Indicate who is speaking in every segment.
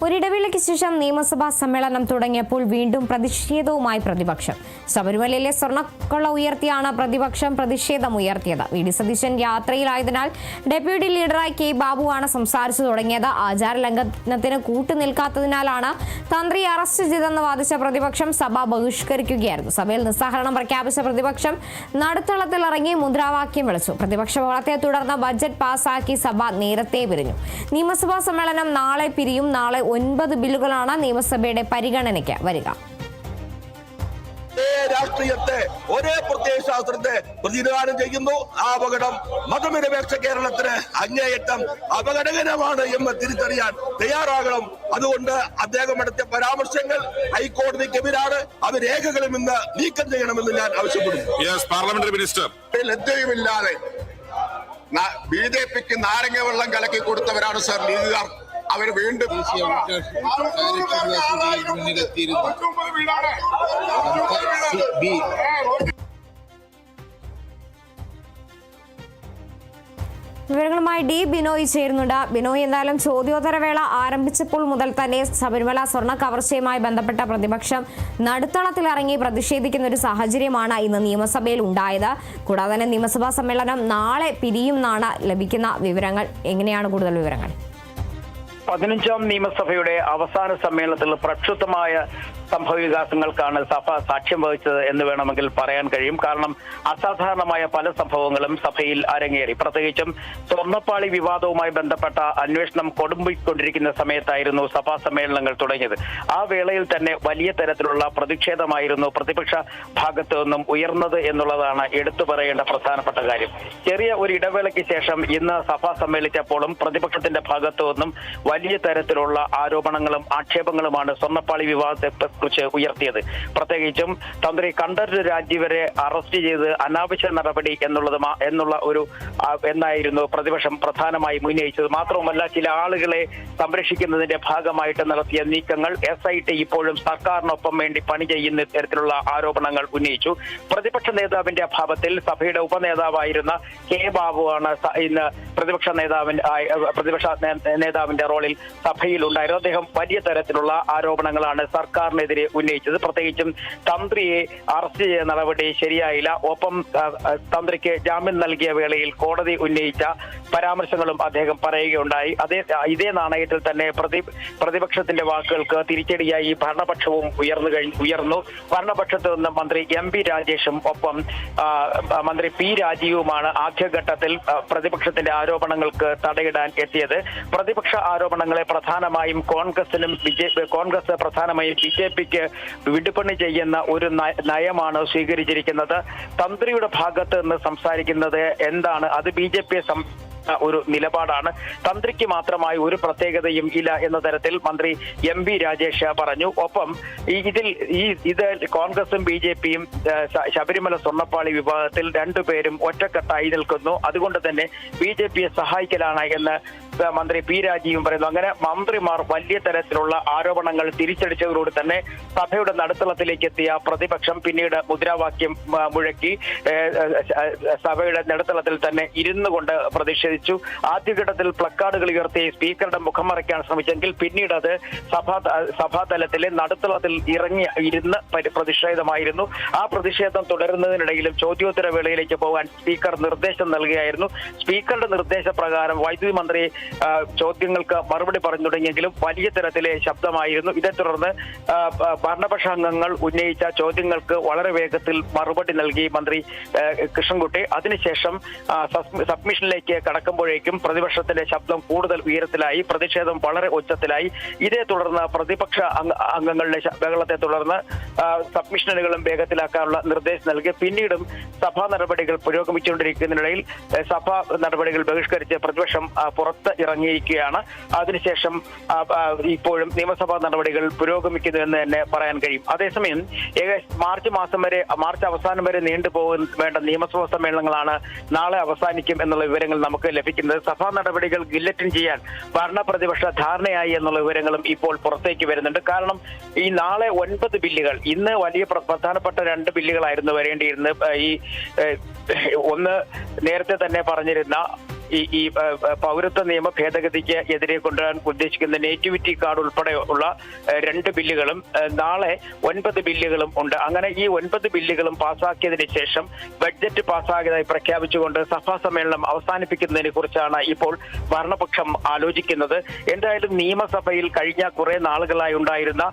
Speaker 1: ഒരിടവേളയ്ക്ക് ശേഷം നിയമസഭാ സമ്മേളനം തുടങ്ങിയപ്പോൾ വീണ്ടും പ്രതിഷേധവുമായി പ്രതിപക്ഷം. ശബരിമലയിലെ സ്വർണ്ണക്കൊള്ള ഉയർത്തിയാണ് പ്രതിപക്ഷം പ്രതിഷേധമുയർത്തിയത്. വി ഡി സതീശൻ യാത്രയിലായതിനാൽ ഡെപ്യൂട്ടി ലീഡറായി കെ ബാബുവാണ് സംസാരിച്ചു തുടങ്ങിയത്. ആചാരലംഘനത്തിന് കൂട്ടുനിൽക്കാത്തതിനാലാണ് തന്ത്രി അറസ്റ്റ് ചെയ്തെന്ന് വാദിച്ച പ്രതിപക്ഷം സഭ ബഹിഷ്കരിക്കുകയായിരുന്നു. സഭയിൽ നിസ്സഹകരണം പ്രഖ്യാപിച്ച പ്രതിപക്ഷം നടുത്തളത്തിലിറങ്ങി മുദ്രാവാക്യം വിളിച്ചു. പ്രതിപക്ഷ ബഹളത്തെ തുടർന്ന് ബജറ്റ് പാസാക്കി സഭ നേരത്തെ പിരിഞ്ഞു. നിയമസഭാ സമ്മേളനം നാളെ പിരിയും. നാളെ 9 ബില്ലുകളാണ് നിയമസഭയുടെ പരിഗണനയ്ക്ക് വരിക.
Speaker 2: രാഷ്ട്രീയത്തെ ഒരേ പ്രത്യയശാസ്ത്രത്തെ പ്രതിനിധാനം ചെയ്യുന്നു. ആ അപകടം മതനിരപേക്ഷ കേരളത്തിന് അങ്ങേയറ്റം അപകടകരമാണ് എന്ന് തിരിച്ചറിയാൻ തയ്യാറാകണം. അതുകൊണ്ട് അദ്ദേഹം നടത്തിയ പരാമർശങ്ങൾ ഹൈക്കോടതിക്കെതിരാണ്. അത് രേഖകളിൽ നിന്ന് നീക്കം ചെയ്യണമെന്ന് ഞാൻ ആവശ്യപ്പെടുന്നു.
Speaker 3: പാർലമെന്ററി മിനിസ്റ്റർ
Speaker 4: ലജ്ജയുമില്ലാതെ ബിജെപിക്ക് നാരങ്ങ വെള്ളം കലക്കി കൊടുത്തവരാണ് സർ ലീഗുകാർ. അവർ വീണ്ടും
Speaker 1: വിവരങ്ങളുമായി ഡി ബിനോയ് ചേരുന്നുണ്ട്. ബിനോയ്, എന്തായാലും ചോദ്യോത്തരവേള ആരംഭിച്ചപ്പോൾ മുതൽ തന്നെ ശബരിമല സ്വർണ്ണ കവർച്ചയുമായി ബന്ധപ്പെട്ട പ്രതിപക്ഷം നടുത്തളത്തിലിറങ്ങി പ്രതിഷേധിക്കുന്ന ഒരു സാഹചര്യമാണ് ഇന്ന് നിയമസഭയിൽ ഉണ്ടായത്. കൂടാതെ തന്നെ നിയമസഭാ സമ്മേളനം നാളെ പിരിയുമെന്നാണ് ലഭിക്കുന്ന വിവരങ്ങൾ. എങ്ങനെയാണ് കൂടുതൽ വിവരങ്ങൾ?
Speaker 5: 15ാം നിയമസഭയുടെ അവസാന സമ്മേളനത്തിൽ പ്രക്ഷുബ്ധമായ സംഭവവികാസങ്ങൾക്കാണ് സഭ സാക്ഷ്യം വഹിച്ചത് എന്ന് വേണമെങ്കിൽ പറയാൻ കഴിയും. കാരണം അസാധാരണമായ പല സംഭവങ്ങളും സഭയിൽ അരങ്ങേറി. പ്രത്യേകിച്ചും സ്വർണ്ണപ്പാളി വിവാദവുമായി ബന്ധപ്പെട്ട അന്വേഷണം കൊടുമ്പിക്കൊണ്ടിരിക്കുന്ന സമയത്തായിരുന്നു സഭാ സമ്മേളനങ്ങൾ തുടങ്ങിയത്. ആ വേളയിൽ തന്നെ വലിയ തരത്തിലുള്ള പ്രതിഷേധമായിരുന്നു പ്രതിപക്ഷ ഭാഗത്തു നിന്നും ഉയർന്നത് എന്നുള്ളതാണ് എടുത്തു പറയേണ്ട പ്രധാനപ്പെട്ട കാര്യം. ചെറിയ ഒരു ഇടവേളയ്ക്ക് ശേഷം ഇന്ന് സഭ സമ്മേളിച്ചപ്പോഴും പ്രതിപക്ഷത്തിന്റെ ഭാഗത്തു നിന്നും വലിയ തരത്തിലുള്ള ആരോപണങ്ങളും ആക്ഷേപങ്ങളുമാണ് സ്വർണ്ണപ്പാളി വിവാദത്തെ കുറിച്ച് ഉയർത്തിയത്. പ്രത്യേകിച്ചും തന്ത്രി കണ്ഠരര് രാജീവരെ അറസ്റ്റ് ചെയ്ത് അനാവശ്യ നടപടി എന്നായിരുന്നു പ്രതിപക്ഷം പ്രധാനമായും ഉന്നയിച്ചത്. മാത്രവുമല്ല, ചില ആളുകളെ സംരക്ഷിക്കുന്നതിന്റെ ഭാഗമായിട്ട് നടത്തിയ നീക്കങ്ങൾ SIT ഇപ്പോഴും സർക്കാരിനൊപ്പം വേണ്ടി പണി ചെയ്യുന്ന തരത്തിലുള്ള ആരോപണങ്ങൾ ഉന്നയിച്ചു. പ്രതിപക്ഷ നേതാവിന്റെ അഭാവത്തിൽ സഭയുടെ ഉപനേതാവായിരുന്ന കെ ബാബുവാണ് ഇന്ന് പ്രതിപക്ഷ നേതാവിന്റെ റോളിൽ സഭയിൽ ഉണ്ടായിരുന്നു. അദ്ദേഹം വലിയ തരത്തിലുള്ള ആരോപണങ്ങളാണ് സർക്കാരിനെതിരെ ഉന്നയിച്ചത്. പ്രത്യേകിച്ചും തന്ത്രിയെ അറസ്റ്റ് ചെയ്ത നടപടി ശരിയായില്ല, ഒപ്പം തന്ത്രിക്ക് ജാമ്യം നൽകിയ വേളയിൽ കോടതി ഉന്നയിച്ച പരാമർശങ്ങളും അദ്ദേഹം പറയുകയുണ്ടായി. ഇതേ നാണയത്തിൽ തന്നെ പ്രതിപക്ഷത്തിന്റെ വാക്കുകൾക്ക് തിരിച്ചടിയായി ഭരണപക്ഷവും ഉയർന്നു. ഭരണപക്ഷത്ത് നിന്ന് മന്ത്രി MP രാജേഷും ഒപ്പം മന്ത്രി P രാജീവുമാണ് ആദ്യഘട്ടത്തിൽ പ്രതിപക്ഷത്തിന്റെ ആരോപണങ്ങൾക്ക് തടയിടാൻ എത്തിയത്. പ്രതിപക്ഷ ആരോപണങ്ങളെ പ്രധാനമായും കോൺഗ്രസ് പ്രധാനമായും BJPക്ക് വിടുപണി ചെയ്യുന്ന ഒരു നയമാണ് സ്വീകരിച്ചിരിക്കുന്നത്. തന്ത്രിയുടെ ഭാഗത്ത് നിന്ന് സംസാരിക്കുന്നത് എന്താണ്, അത് BJPയെ ഒരു നിലപാടാണ്. തന്ത്രിക്ക് മാത്രമായി ഒരു പ്രത്യേകതയും ഇല്ല എന്ന തരത്തിൽ മന്ത്രി MP രാജേഷ് പറഞ്ഞു. ഒപ്പം ഇത് കോൺഗ്രസും BJPയും ശബരിമല സ്വർണ്ണപ്പാളി വിവാദത്തിൽ രണ്ടുപേരും ഒറ്റക്കെട്ടായി നിൽക്കുന്നു. അതുകൊണ്ട് തന്നെ BJPയെ സഹായിക്കലാണ് എന്ന് മന്ത്രി P രാജീവും പറയുന്നു. അങ്ങനെ മന്ത്രിമാർ വലിയ തരത്തിലുള്ള ആരോപണങ്ങൾ തിരിച്ചടിച്ചതോടുകൂടി തന്നെ സഭയുടെ നടുത്തളത്തിലേക്ക് എത്തിയ പ്രതിപക്ഷം പിന്നീട് മുദ്രാവാക്യം മുഴക്കി സഭയുടെ നടുത്തളത്തിൽ തന്നെ ഇരുന്നു കൊണ്ട് പ്രതിഷേധിച്ചു. ആദ്യഘട്ടത്തിൽ പ്ലക്കാർഡുകൾ ഉയർത്തി സ്പീക്കറുടെ മുഖം മറയ്ക്കാൻ ശ്രമിച്ചെങ്കിൽ പിന്നീട് അത് സഭാതലത്തിലെ നടുത്തളത്തിൽ ഇരുന്ന് പ്രതിഷേധമായിരുന്നു. ആ പ്രതിഷേധം തുടരുന്നതിനിടയിലും ചോദ്യോത്തര വേളയിലേക്ക് പോകാൻ സ്പീക്കർ നിർദ്ദേശം നൽകുകയായിരുന്നു. സ്പീക്കറുടെ നിർദ്ദേശപ്രകാരം വൈദ്യുതി മന്ത്രി ചോദ്യങ്ങൾക്ക് മറുപടി പറഞ്ഞു തുടങ്ങിയെങ്കിലും വലിയ തരത്തിലെ ശബ്ദമായിരുന്നു. ഇതേ തുടർന്ന് ഭരണപക്ഷ അംഗങ്ങൾ ഉന്നയിച്ച ചോദ്യങ്ങൾക്ക് വളരെ വേഗത്തിൽ മറുപടി നൽകി മന്ത്രി കൃഷ്ണൻകുട്ടി. അതിനുശേഷം സബ്മിഷനിലേക്ക് കടക്കുമ്പോഴേക്കും പ്രതിപക്ഷത്തിന്റെ ശബ്ദം കൂടുതൽ ഉയരത്തിലായി, പ്രതിഷേധം വളരെ ഉച്ചത്തിലായി. ഇതേ തുടർന്ന് പ്രതിപക്ഷ അംഗങ്ങളുടെ ബഹളത്തെ തുടർന്ന് സബ്മിഷനുകളും വേഗത്തിലാക്കാനുള്ള നിർദ്ദേശം നൽകി. പിന്നീടും സഭാ നടപടികൾ പുരോഗമിച്ചുകൊണ്ടിരിക്കുന്നതിനിടയിൽ സഭാ നടപടികൾ ബഹിഷ്കരിച്ച് പ്രതിപക്ഷം പുറത്ത് ഇറങ്ങിയിരിക്കുകയാണ്. അതിനുശേഷം ഇപ്പോഴും നിയമസഭാ നടപടികൾ പുരോഗമിക്കുന്നു എന്ന് തന്നെ പറയാൻ കഴിയും. അതേസമയം മാർച്ച് അവസാനം വരെ വേണ്ട നിയമസഭാ സമ്മേളനങ്ങളാണ് നാളെ അവസാനിക്കും എന്നുള്ള വിവരങ്ങൾ നമുക്ക് ലഭിക്കുന്നത്. സഭാ നടപടികൾ ഗില്ലറ്റിൻ ചെയ്യാൻ ഭരണപ്രതിപക്ഷ ധാരണയായി എന്നുള്ള വിവരങ്ങളും ഇപ്പോൾ പുറത്തേക്ക് വരുന്നുണ്ട്. കാരണം ഈ നാളെ 9 ബില്ലുകൾ, ഇന്ന് വലിയ പ്രധാനപ്പെട്ട 2 ബില്ലുകളായിരുന്നു വരേണ്ടിയിരുന്നത്. ഒന്ന് നേരത്തെ തന്നെ പറഞ്ഞിരുന്ന ഈ പൗരത്വ നിയമ ഭേദഗതിക്ക് എതിരെ കൊണ്ടുവരാൻ ഉദ്ദേശിക്കുന്ന നേറ്റിവിറ്റി കാർഡ് ഉൾപ്പെടെ ഉള്ള 2 ബില്ലുകളും നാളെ 9 ബില്ലുകളും ഉണ്ട്. അങ്ങനെ ഈ 9 ബില്ലുകളും പാസ്സാക്കിയതിന് ശേഷം ബഡ്ജറ്റ് പാസ്സാകിയതായി പ്രഖ്യാപിച്ചുകൊണ്ട് സഭാ സമ്മേളനം അവസാനിപ്പിക്കുന്നതിനെ കുറിച്ചാണ് ഇപ്പോൾ ഭരണപക്ഷം ആലോചിക്കുന്നത്. എന്തായാലും നിയമസഭയിൽ കഴിഞ്ഞ കുറെ നാളുകളായി ഉണ്ടായിരുന്ന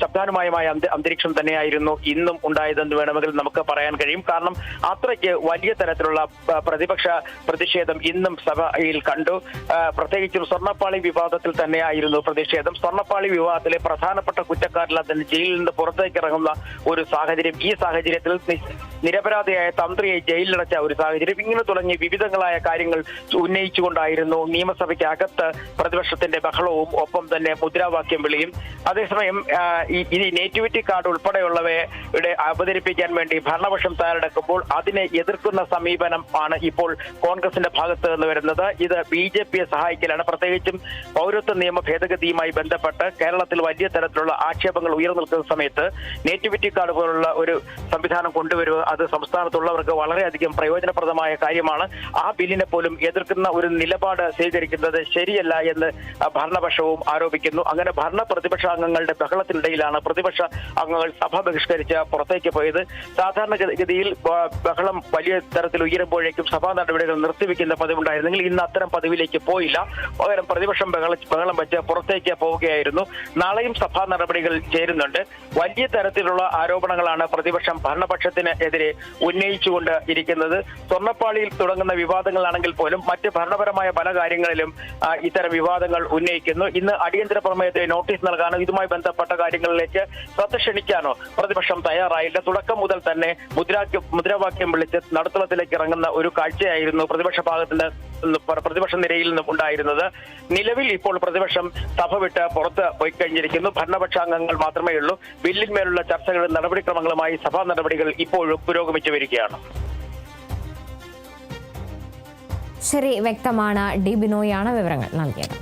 Speaker 5: ശബ്ദാനുമയമായ അന്തരീക്ഷം തന്നെയായിരുന്നു ഇന്നും ഉണ്ടായതെന്ന് വേണമെങ്കിൽ നമുക്ക് പറയാൻ കഴിയും. കാരണം അത്രയ്ക്ക് വലിയ തരത്തിലുള്ള പ്രതിപക്ഷ പ്രതിഷേധം ഇന്നും സഭയിൽ കണ്ടു. പ്രത്യേകിച്ചും സ്വർണ്ണപ്പാളി വിവാദത്തിൽ തന്നെയായിരുന്നു പ്രതിഷേധം. സ്വർണ്ണപ്പാളി വിവാദത്തിലെ പ്രധാനപ്പെട്ട കുറ്റക്കാരെല്ലാം തന്നെ ജയിലിൽ നിന്ന് പുറത്തേക്ക് ഇറങ്ങുന്ന ഒരു സാഹചര്യം, ഈ സാഹചര്യത്തിൽ നിരപരാധിയായ തന്ത്രിയെ ജയിലിലടച്ച ഒരു സാഹചര്യം, ഇങ്ങനെ തുടങ്ങി വിവിധങ്ങളായ കാര്യങ്ങൾ ഉന്നയിച്ചുകൊണ്ടായിരുന്നു നിയമസഭയ്ക്ക് അകത്ത് പ്രതിപക്ഷത്തിന്റെ ബഹളവും ഒപ്പം തന്നെ മുദ്രാവാക്യം വിളിയും. അതേസമയം ഈ നേറ്റിവിറ്റി കാർഡ് ഉൾപ്പെടെയുള്ളവയുടെ അവതരിപ്പിക്കാൻ വേണ്ടി ഭരണപക്ഷം തയ്യാറെടുക്കുമ്പോൾ അതിനെ എതിർക്കുന്ന സമീപനം ആണ് ഇപ്പോൾ കോൺഗ്രസിന്റെ ഭാഗത്ത് നിന്ന് വരുന്നത്. ഇത് BJPയെ സഹായിക്കലാണ്. പ്രത്യേകിച്ചും പൗരത്വ നിയമ ഭേദഗതിയുമായി ബന്ധപ്പെട്ട് കേരളത്തിൽ വലിയ തരത്തിലുള്ള ആക്ഷേപങ്ങൾ ഉയർന്നു നിൽക്കുന്ന സമയത്ത് നേറ്റിവിറ്റി കാർഡ് പോലുള്ള ഒരു സംവിധാനം കൊണ്ടുവരിക അത് സംസ്ഥാനത്തുള്ളവർക്ക് വളരെയധികം പ്രയോജനപ്രദമായ കാര്യമാണ്. ആ ബില്ലിനെ പോലും എതിർക്കുന്ന ഒരു നിലപാട് സ്വീകരിക്കുന്നത് ശരിയല്ല എന്ന് ഭരണപക്ഷവും ആരോപിക്കുന്നു. അങ്ങനെ പ്രതിപക്ഷ അംഗങ്ങളുടെ ബഹളത്തിനിടയിലാണ് പ്രതിപക്ഷ അംഗങ്ങൾ സഭ ബഹിഷ്കരിച്ച് പുറത്തേക്ക് പോയത്. സാധാരണഗതിയിൽ ബഹളം വലിയ തരത്തിൽ ഉയരുമ്പോഴേക്കും സഭാ നടപടികൾ നിർത്തിവെക്കുന്ന പതിവുണ്ടായിരുന്നെങ്കിൽ ഇന്ന് അത്തരം പതിവിലേക്ക് പോയില്ല. പകരം പ്രതിപക്ഷം ബഹളം വെച്ച് പുറത്തേക്ക് പോവുകയായിരുന്നു. നാളെയും സഭാ നടപടികൾ ചേരുന്നുണ്ട്. വലിയ തരത്തിലുള്ള ആരോപണങ്ങളാണ് പ്രതിപക്ഷം ഭരണപക്ഷത്തിന് എതിരെ ഉന്നയിച്ചുകൊണ്ട് ഇരിക്കുന്നത്. സ്വർണ്ണപ്പാളിയിൽ തുടങ്ങുന്ന വിവാദങ്ങളാണെങ്കിൽ പോലും മറ്റ് ഭരണപരമായ പല കാര്യങ്ങളിലും ഇത്തരം വിവാദങ്ങൾ ഉന്നയിക്കുന്നു. ഇന്ന് അടിയന്തര പ്രമേയത്തെ നോട്ടീസ് നൽകാനോ ഇതുമായി ബന്ധപ്പെട്ട കാര്യങ്ങളിലേക്ക് ശ്രദ്ധ ക്ഷണിക്കാനോ പ്രതിപക്ഷം തയ്യാറായില്ല. തുടക്കം മുതൽ തന്നെ മുദ്രാവാക്യം വിളിച്ച് നടുത്തളത്തിലേക്ക് ഇറങ്ങുന്ന ഒരു കാഴ്ചയായിരുന്നു പ്രതിപക്ഷ നിരയിൽ നിന്നും ഉണ്ടായിരുന്നത്. നിലവിൽ ഇപ്പോൾ പ്രതിപക്ഷം സഭ വിട്ട് പുറത്ത് പോയി കഴിഞ്ഞിരിക്കുന്നു. ഭരണപക്ഷാംഗങ്ങൾ മാത്രമേ ഉള്ളൂ. ബില്ലിന്മേലുള്ള ചർച്ചകളും നടപടിക്രമങ്ങളുമായി സഭാ നടപടികൾ ഇപ്പോഴും പുരോഗമിച്ചു വരികയാണ്.
Speaker 1: ശരി, വ്യക്തമാണ്. ഡി ബിനോയാണ് വിവരങ്ങൾ നൽകിയത്.